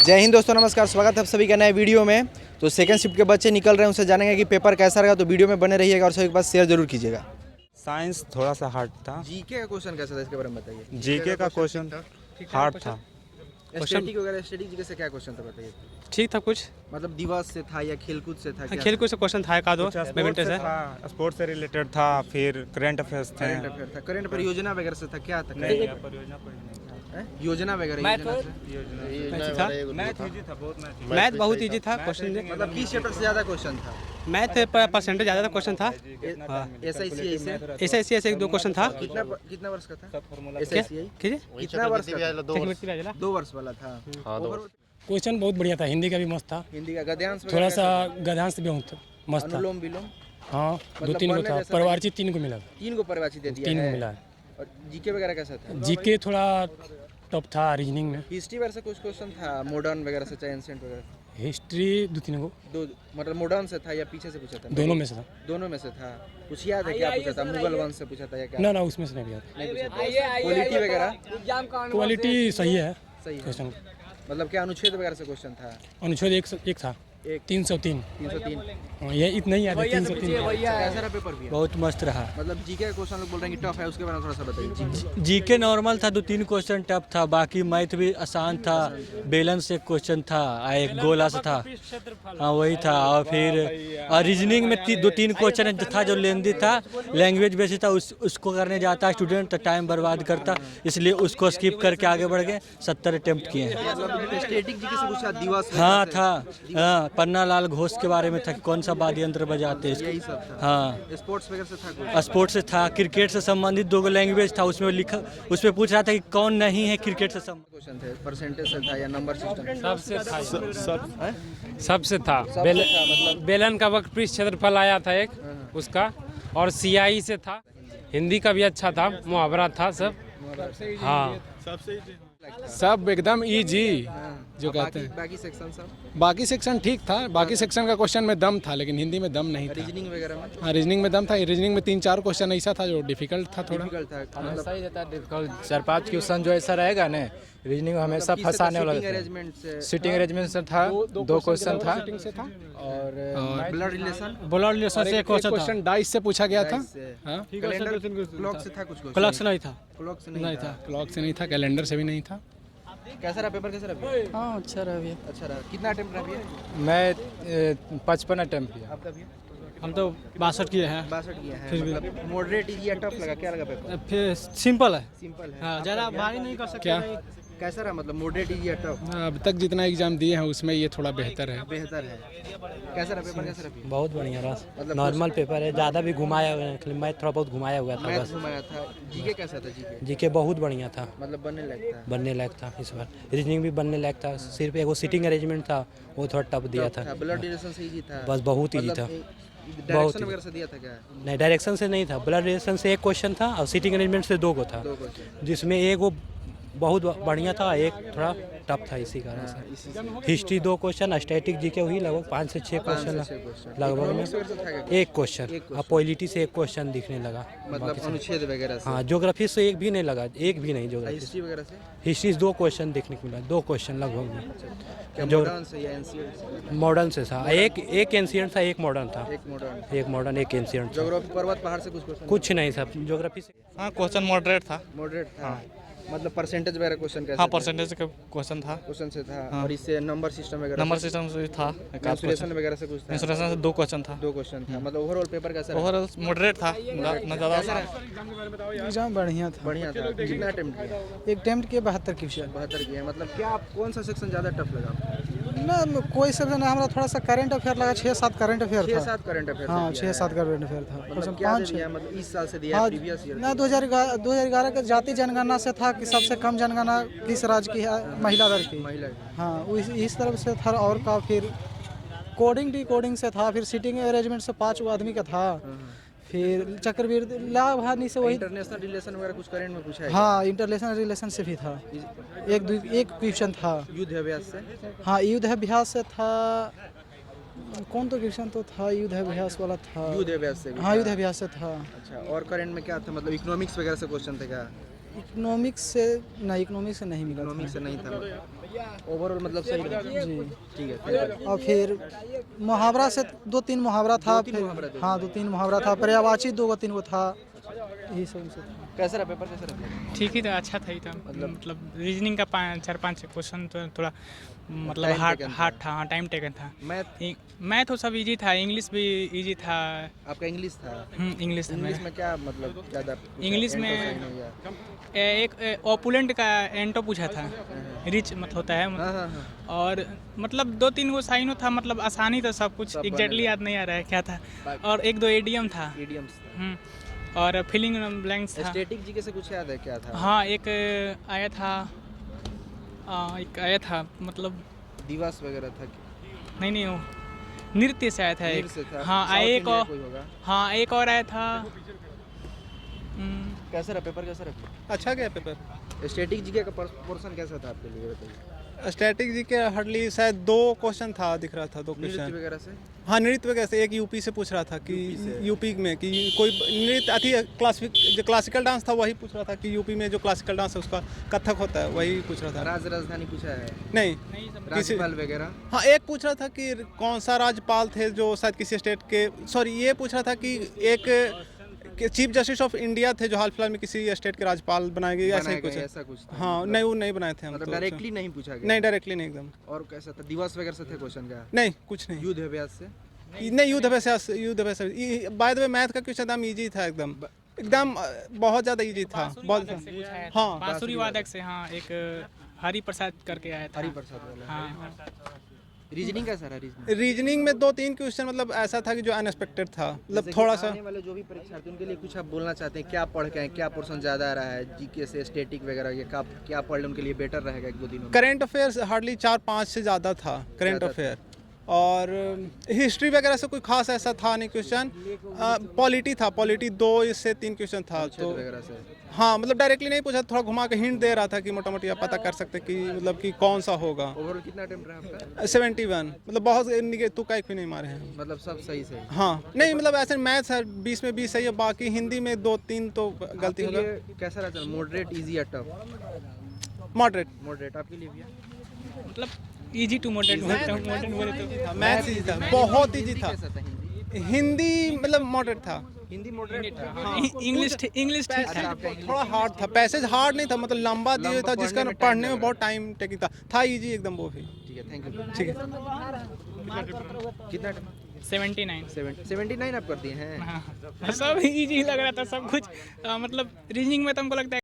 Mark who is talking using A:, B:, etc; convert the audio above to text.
A: जय हिंद दोस्तों, नमस्कार। स्वागत है आप सभी का नए वीडियो में। तो सेकंड शिफ्ट के बच्चे निकल रहे हैं, उनसे जानेंगे कि पेपर कैसा रहेगा। तो वीडियो में बने रहिएगा और सभी के पास शेयर जरूर कीजिएगा।
B: साइंस थोड़ा सा हार्ड था।
A: जीके का क्वेश्चन कैसा था, इसके बारे में बताइए।
B: जीके का क्वेश्चन हार्ड था।
A: स्टैटिक वगैरह, स्टैटिक जीके से क्या क्वेश्चन था बताइए।
C: ठीक था कुछ,
A: मतलब दिवस से था या खेलकूद से था?
C: खेल से क्वेश्चन था, एक आधो बैडमिंटन से
B: स्पोर्ट्स से रिलेटेड था, फिर करंट अफेयर्स थे।
A: करंट अफेयर था, करंट अफेयर योजना वगैरह से था, क्या था?
B: नहीं, परियोजना कोई नहीं था।
A: योजना वगैरह
C: मैथ बहुत इजी था क्वेश्चन।
A: मतलब किस चैप्टर से ज्यादा क्वेश्चन था?
C: मैथ परसेंटेज ज़्यादा था क्वेश्चन था।
A: एसआईसीआई से
C: एसआईसी से एक दो क्वेश्चन था।
A: कितना वर्ष का था
C: क्या
A: एसआईसीआई?
C: कीजिए
A: कितना वर्ष का था? 2 वर्ष वाला था।
D: क्वेश्चन बहुत बढ़िया था, हिंदी का भी मस्त था,
A: हिंदी का गद्यांश
D: थोड़ा सा गद्यांश भी मस्त था।
A: अनुलोम विलोम
D: हाँ,
A: मतलब
D: 2-3 को
A: पढ़ने
D: था,
A: जैसा
D: परिवारचित 3 को मिला,
A: 3 को परिभाषित दे दिया
D: 3
A: है।
D: को मिला है।
A: और जीके वगैरह कैसा था?
D: जीके थोड़ा टफ था, रीजनिंग में
A: हिस्ट्री वगैरह से कुछ क्वेश्चन था, मॉडर्न वगैरह से, चाहे एंशिएंट वगैरह?
D: हिस्ट्री 2-3 को,
A: दो मतलब मॉडर्न से था या पीछे से पूछा था?
D: दोनों में से था।
A: दोनों में से था। कुछ याद है क्या पूछा था? मुगल वंश से पूछा था या क्या?
D: ना उसमें से नहीं गया।
A: नहीं पूछा था। क्वालिटी वगैरह
D: क्वालिटी सही है
A: सही है।
D: क्वेश्चन।
A: मतलब क्या अनुच्छेद वगैरह से क्वेश्चन था?
D: अनुच्छेद एक था, 303।
A: 303।
D: हाँ, ये इतना ही याद है, 303।
A: कैसा रहा पेपर भी?
E: बहुत मस्त रहा।
A: मतलब जीके का क्वेश्चन लोग बोल रहे हैं कि टफ है, उसके बारे में थोड़ा सा बताइए।
E: जीके नॉर्मल था, 2-3 क्वेश्चन टफ था, बाकी मैथ भी आसान था। बैलेंस एक क्वेश्चन था, एक गोला से था, हाँ वही था। और फिर रीजनिंग में 2-3 क्वेश्चन था जो लेंदी था, लैंग्वेज बेसिस था। उसको करने जाता स्टूडेंट तो टाइम बर्बाद करता, इसलिए उसको स्किप करके आगे बढ़ गए। 70 अटेम्प्ट किए हैं।
A: मतलब स्टैटिक जीके से पूछा, दिवस
E: हाँ था, हाँ पन्ना लाल घोष के बारे में था कि कौन सा वाद्य यंत्र बजाते हैं
A: यही
E: इसको।
A: सब था।
E: हाँ,
A: स्पोर्ट्स वगैरह से था कुछ?
E: स्पोर्ट्स से था, क्रिकेट से संबंधित 2 लैंग्वेज था उसमें लिखा। उसमें पूछ रहा था कि कौन नहीं है क्रिकेट से संबंधित।
A: क्वेश्चन थे, परसेंटेज से था या नंबर सिस्टम?
C: सबसे था,
A: सबसे था। मतलब
C: बेलन का वक्त पृष्ठ क्षेत्रफल आया था एक उसका, और सीआई से था। हिंदी का भी अच्छा था, मुहावरा था सब। हाँ,
D: सब एकदम इजी जो कहते हैं।
A: बाकी सेक्शन सब?
D: बाकी सेक्शन ठीक था, बाकी सेक्शन का क्वेश्चन में दम था, लेकिन हिंदी में दम नहीं था।
A: रीजनिंग वगैरह में?
D: हाँ, रीजनिंग में दम था। रीजनिंग में 3-4 क्वेश्चन ऐसा था जो डिफिकल्ट था थोड़ा।
A: डिफिकल्ट था मतलब
F: सही रहता है, डिफिकल्ट 4-5 क्वेश्चन जो ऐसा रहेगा ना, रीजनिंग हमेशा फंसाने वाला रहता है।
A: अरेंजमेंट से
F: सीटिंग अरेंजमेंट से था, 2 क्वेश्चन था,
A: और ब्लड रिलेशन?
D: ब्लड रिलेशन से एक क्वेश्चन डाइस से पूछा गया था। हाँ,
A: कैलेंडर क्लॉक से था कुछ क्वेश्चन?
D: क्लॉक से नहीं था,
A: क्लॉक से
D: नहीं था, क्लॉक से नहीं था, कैलेंडर से भी नहीं था।
A: कैसा रहा पेपर, कैसा रहा?
F: हाँ अच्छा रहा भैया।
A: अच्छा रहा। कितना अटेम्प्ट रहा भैया?
F: मैं 55 अटेम्प्ट किया।
A: आपका भैया?
D: हम तो 62 किए हैं।
A: 62 किया है। मतलब मॉडरेट इजी या टफ लगा, क्या लगा पेपर?
D: फिर सिंपल है,
A: सिंपल है।
D: हाँ, ज़्यादा भारी नहीं कर सकते। क्या
A: कैसा रहा, मतलब मॉडरेट इजी या टफ?
D: अब तक जितना एग्जाम दिए हैं उसमें ये थोड़ा बेहतर है।
A: बेहतर है। कैसा रहा पेपर, कैसा रहा?
E: बहुत बढ़िया रहा,
A: मतलब
E: नॉर्मल पेपर है, ज़्यादा भी घुमाया हुआ है, मैथ थोड़ा बहुत घुमाया हुआ था
A: मैथ
E: बस।
A: घुमाया था। जीके कैसा था? जीके
E: जीके बहुत बढ़िया था,
A: मतलब बनने लायक था?
E: बनने लायक था इस बार। रीजनिंग भी बनने लायक था, सिर्फ एगो सीटिंग अरेंजमेंट था, वो थोड़ा टफ दिया था।
A: ब्लड रिलेशन से इजी था?
E: बस बहुत ईजी था।
A: डायरेक्शन वगैरह से दिया था क्या?
E: नहीं, डायरेक्शन से नहीं था, ब्लड रिलेशन से एक क्वेश्चन था और सीटिंग अरेंजमेंट से 2 को था,
A: 2 क्वेश्चन।
E: जिसमें एक वो बहुत बढ़िया था, एक थोड़ा टफ था। इसी कारण से
A: इसी से
E: हिस्ट्री 2 क्वेश्चन, स्टैटिक जीके हुई लगभग 5 से 6 क्वेश्चन लगभग में,
A: वगैरह से था क्या?
E: एक क्वेश्चन। और पॉलिटी से एक क्वेश्चन दिखने लगा,
A: मतलब अनुच्छेद वगैरह से?
E: हाँ। ज्योग्राफी से एक भी नहीं लगा, एक भी नहीं ज्योग्राफी।
A: हिस्ट्री वगैरह से?
E: हिस्ट्री से 2 क्वेश्चन देखने को मिला, 2 क्वेश्चन लगभग में।
A: क्या मॉडर्न से या एंशिएंट से?
E: मॉडर्न से था, एक एंशिएंट था, एक मॉडर्न था।
A: एक मॉडर्न,
E: एक मॉडर्न, एक एंशिएंट था।
A: ज्योग्राफी पर्वत पहाड़ से कुछ क्वेश्चन?
E: कुछ नहीं था ज्योग्राफी से।
C: हाँ क्वेश्चन मॉडरेट था।
A: मॉडरेट था। मतलब परसेंटेज वगैरह क्वेश्चन कैसा?
C: हाँ परसेंटेज का क्वेश्चन था,
A: क्वेश्चन से था। और इससे नंबर सिस्टम वगैरह?
C: नंबर सिस्टम से था,
A: कैलकुलेशन वगैरह से कुछ था?
C: इंश्योरेंस से 2 क्वेश्चन था।
A: 2 क्वेश्चन था। मतलब ओवरऑल पेपर कैसा रहा?
C: ओवरऑल मॉडरेट था, ना ज़्यादा।
D: एग्जाम बढ़िया था,
A: बढ़िया था। कितना अटेम्प्ट किया?
D: एक अटेम्प्ट के 72 क्वेश्चन।
A: 72 किया। मतलब क्या आप कौन सा सेक्शन ज़्यादा टफ लगा आपको?
D: ना कोई सेक्शन ना, हमारा थोड़ा सा करंट अफेयर लगा, 6-7 करंट अफेयर था।
A: 6-7 करंट अफेयर?
D: हाँ, 6-7 करंट अफेयर था।
A: मतलब क्या दे दिया, मतलब इस साल से दिया
D: हाँ,
A: प्रीवियस ईयर?
D: ना 2011 के जाति जनगणना से था कि सबसे कम जनगणना किस राज्य की है, महिला दर की।
A: महिला?
D: हाँ, इस तरफ से था। और का फिर कोडिंग डिकोडिंग से था, फिर सीटिंग अरेंजमेंट से 5 आदमी का था, फिर चक्रवृद्धि लाभ हानि से वही।
A: इंटरनेशनल रिलेशन वगैरह कुछ करंट में पूछा है?
D: हाँ, इंटरनेशनल रिलेशन से भी था, एक क्वेश्चन था।
A: युद्ध अभ्यास से?
D: हाँ, युद्ध अभ्यास से था। कौन तो क्वेश्चन तो था, युद्ध अभ्यास वाला था।
A: युद्ध अभ्यास से?
D: हाँ, युद्ध अभ्यास से था।
A: अच्छा, और करंट में क्या था, मतलब इकोनॉमिक्स वगैरह से क्वेश्चन थे क्या?
D: इकोनॉमिक्स से नहीं मिला
A: इकोनॉमिक्स से नहीं था, ओवरऑल मतलब सही रहा।
D: जी।
A: ठीक है, thank you।
D: और फिर मुहावरा से 2-3 मुहावरा था,
A: 2-3
D: फिर
A: मुहावरा थे।
D: हाँ 2-3 मुहावरा था, पर्यायवाची 2-3 गो था, यही सब उनसे था।
A: कैसा रहा पेपर, कैसा रहा?
G: ठीक ही था, अच्छा था ही था। मतलब रीजनिंग का 4-5 क्वेश्चन तो थोड़ा मतलब
A: Time
G: हार्ड
A: taken था।
G: हार्ड था, हाँ टाइम टेकन था।
A: मैथ
G: मैथ तो सब इजी था, इंग्लिश भी इजी था।
A: आपका इंग्लिश था?
G: इंग्लिश था
A: इंग्लिश
G: मेरा।
A: में क्या मतलब ज़्यादा?
G: इंग्लिश में एक ओपुलेंट का एंटो पूछा था, रिच मतलब होता है
A: हाँ हाँ हाँ।
G: और मतलब 2-3 गो साइनो था, मतलब आसानी था सब कुछ,
A: सब
G: एग्जैक्टली
A: बने
G: याद नहीं आ रहा है क्या था। और 1-2 एडीएम था।
A: इडियम्स था।
G: और फिलिंग ब्लैंक्स था।
A: स्टैटिक जीके से कुछ याद है क्या था?
G: हाँ एक आया था, मतलब
A: दिवस वगैरह था कि?
G: नहीं वो नृत्य से आया था एक।
A: नृत्य से था।
G: हाँ
A: South
G: एक
A: India
G: और,
A: कोई होगा।
G: हाँ एक और आया था।
A: कैसा रहा पेपर, कैसा रहा?
H: अच्छा गया पेपर।
A: स्टैटिक जीके का पोर्शन कैसा था आपके लिए बताइए?
H: स्टैटिक जी के हार्डली शायद 2 क्वेश्चन था, दिख रहा था 2
A: नृत्य
H: क्वेश्चन।
A: वगैरह से?
H: हाँ नृत्य वगैरह से एक यूपी से पूछ रहा था कि यूपी में कि कोई नृत्य अति जो क्लासिकल डांस था वही पूछ रहा था कि यूपी में जो क्लासिकल डांस है उसका कथक होता है, वही पूछ रहा था।
A: राजधानी पूछा है?
H: नहीं,
A: राज्यपाल वगैरह?
H: हाँ एक पूछ रहा था कि कौन सा राज्यपाल थे जो शायद किसी स्टेट के, सॉरी ये पूछ रहा था कि एक चीफ जस्टिस ऑफ इंडिया थे जो हाल फिलहाल में किसी स्टेट के राज्यपाल बनाए गए, ऐसा ही कुछ है।
A: ऐसा कुछ था?
H: हाँ नहीं वो नहीं बनाए थे हम
A: मतलब
H: तो।
A: डायरेक्टली नहीं पूछा गया?
H: नहीं डायरेक्टली नहीं एकदम।
A: और कैसा था, दिवस वगैरह से थे क्वेश्चन का?
H: नहीं कुछ नहीं।
A: युद्ध अभ्यास से?
H: नहीं युद्ध अभ्यास बाय द वे मैथ का क्वेश्चन एकदम इजी था, एकदम बहुत ज़्यादा इजी था, बहुत। हाँ
G: बांसुरी वादक से, हाँ एक हरि प्रसाद करके आया था।
A: हरि प्रसाद वाला।
G: हाँ
A: रीजनिंग कैसा रहा? रीजनिंग
H: रीजनिंग में 2-3 क्वेश्चन मतलब ऐसा था कि जो अनएक्सपेक्टेड था, मतलब थोड़ा सा।
A: आने वाले जो भी परीक्षार्थी उनके लिए कुछ आप बोलना चाहते हैं, क्या पढ़ के आए, क्या पोर्शन ज़्यादा आ रहा है जीके से, स्टैटिक वगैरह, ये क्या पढ़ लें उनके लिए बेटर रहेगा 1-2 दिनों में?
H: करेंट अफेयर्स हार्डली 4-5 से ज़्यादा था करेंट
A: ज़्यादा
H: अफेयर, और हिस्ट्री वगैरह से कोई खास ऐसा था नहीं क्वेश्चन। पॉलिटी 2 से 3 क्वेश्चन था तो
A: वगैरह से?
H: हाँ मतलब डायरेक्टली नहीं पूछा, थोड़ा घुमा के हिंट दे रहा था कि मोटा मोटी आप पता कर सकते कि मतलब कि कौन सा होगा।
A: ओवरऑल कितना अटेम्प्ट रहा आपका?
H: 71, मतलब बहुत तुक्का एक भी नहीं मारे हैं।
A: मतलब सब सही से?
H: हाँ नहीं मतलब ऐसे मैथ्स है 20 में 20 सही है, बाकी हिंदी में 2-3 तो गलती
A: आपके
H: होगा।
A: लिए कैसा रहता है, मॉडरेट, इजी या टफ?
H: मॉडरेट।
A: मॉडरेट आपके लिए भी है?
G: मतलब इजी टू मॉडरेट बोलते
H: मैथ्स इजी था, बहुत इजी था।
A: कैसा था हिंदी?
H: हिंदी मतलब मॉडरेट था।
A: हिंदी मॉडरेट था?
G: इंग्लिश ठीक
A: अच्छा,
G: था।
A: आपका इंग्लिश
H: थोड़ा हार्ड था, पैसेज हार्ड नहीं था, मतलब लंबा दिया
A: लंबा
H: था जिसका
A: पढ़ने में
H: पढ़ने
A: time
H: में
A: लग
H: बहुत टाइम टेकिंग था इजी एकदम वो भी।
A: ठीक है, थैंक यू।
H: ठीक है।
A: कितना?
G: 79।
A: 79 आप कर दिए हैं?
G: हाँ सब इजी लग रहा था सब कुछ। मतलब रीजनिंग में तो हमको लगता है